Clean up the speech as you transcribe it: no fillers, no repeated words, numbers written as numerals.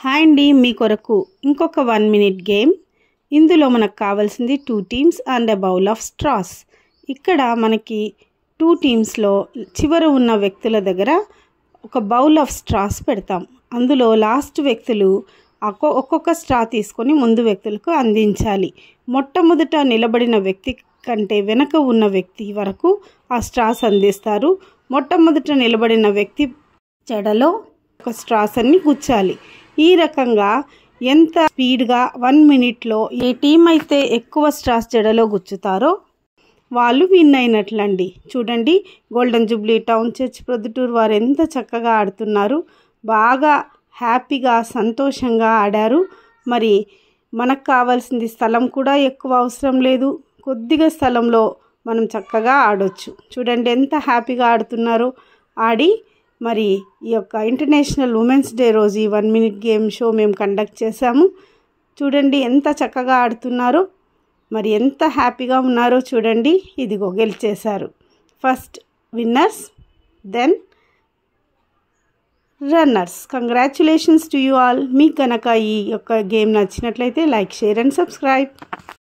Hi అండి, మీ కొరకు ఇంకొక 1 మినిట్ గేమ్. ఇందులో మనకు కావాల్సింది 2 teams and a bowl of straws. ఇక్కడ మనకి 2 టీమ్స్లో చివర ఉన్న వ్యక్తుల దగ్గర ఒక బౌల్ ఆఫ్ స్ట్రాస్ పెడతాం. అందులో లాస్ట్ వ్యక్తులు ఒక్కొక్క స్ట్రా తీసుకొని ముందు వ్యక్తులకు అందించాలి. మొట్టమొదట నిలబడిన వ్యక్తి కంటే వెనక ఉన్న వ్యక్తి వరకు ఆ స్ట్రాస్ అందిస్తారు. మొట్టమొదట నిలబడిన వ్యక్తి జడలో ఒక స్ట్రాస్ అన్ని గుచ్చాలి. ఈ రకంగా ఎంత స్పీడ్గా 1 మినిట్లో ఏ టీం అయితే ఎక్కువ స్ట్రాస్ జడలో గుచ్చుతారో వాళ్ళు విన్ అయినట్లండి. చూడండి, golden Jubilee town church Proddatur వారు ఎంత చక్కగా ఆడుతున్నారు. బాగా హ్యాపీగా సంతోషంగా ఆడారు. మరి మనకు కావాల్సింది స్థలం కూడా ఎక్కువ అవసరం లేదు. కొద్దిగా స్థలంలో మనం చక్కగా ఆడొచ్చు. చూడండి ఎంత హ్యాపీగా ఆడుతున్నారో. ఆడి మరి ఈ యొక్క ఇంటర్నేషనల్ ఉమెన్స్ డే రోజు ఈ 1 మినిట్ గేమ్ షో మేము కండక్ట్ చేశాము. చూడండి ఎంత చక్కగా ఆడుతున్నారో, మరి ఎంత హ్యాపీగా ఉన్నారో చూడండి. ఇదిగో గెలిచేశారు. First winners, then runners. Congratulations to you all. మీకు కనుక ఈ యొక్క గేమ్ నచ్చినట్లయితే లైక్, షేర్ అండ్ సబ్స్క్రైబ్.